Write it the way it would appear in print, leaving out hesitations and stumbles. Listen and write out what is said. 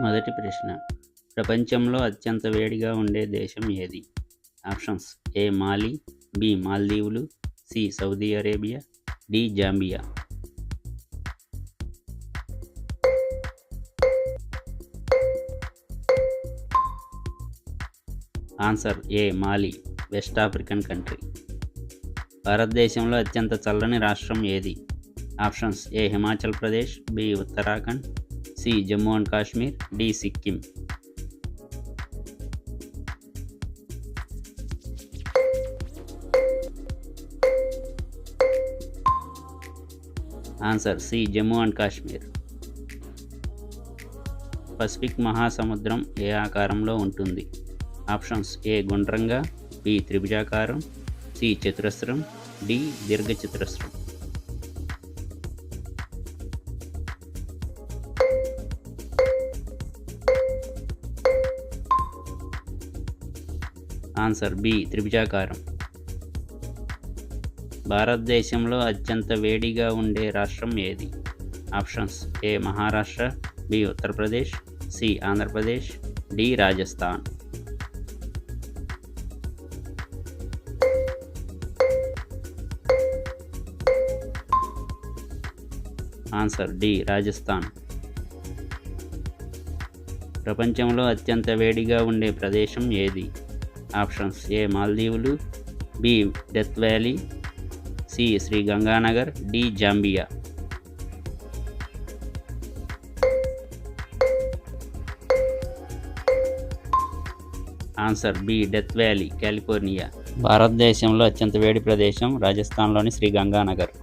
మొదటి ప్రశ్న. ప్రపంచంలో అత్యంత వేడిగా ఉండే దేశం ఏది? ఆప్షన్స్: ఏ మాలి, B మాల్దీవులు, C Saudi Arabia, D Zambia. Answer: ఏ మాలి, వెస్ట్ ఆఫ్రికన్ కంట్రీ. భారతదేశంలో అత్యంత చల్లని రాష్ట్రం ఏది? Options: A Himachal Pradesh, B Uttarakhand, C Jammu and Kashmir, D Sikkim. Answer: C Jammu and Kashmir. Pacific మహాసముద్రం ఏ ఆకారంలో ఉంటుంది? ఆప్షన్స్: ఏ గుండ్రంగా, బి త్రిభుజాకారం, సి చతురస్రం, డి దీర్ఘచతురస్రం. Answer: B త్రిభుజాకారం. భారతదేశంలో అత్యంత వేడిగా ఉండే రాష్ట్రం ఏది? ఆప్షన్స్: ఏ Maharashtra, B Uttar Pradesh, C Andhra Pradesh, D Rajasthan. Answer: D Rajasthan. ప్రపంచంలో అత్యంత వేడిగా ఉండే ప్రదేశం ఏది? ఆప్షన్స్: ఏ మాల్దీవులు, B death valley, C Shri Ganganagar, D Zambia. Answer: B death valley, California. భారతదేశంలో అత్యంత వేడి ప్రదేశం రాజస్థాన్లోని శ్రీ గంగానగర్.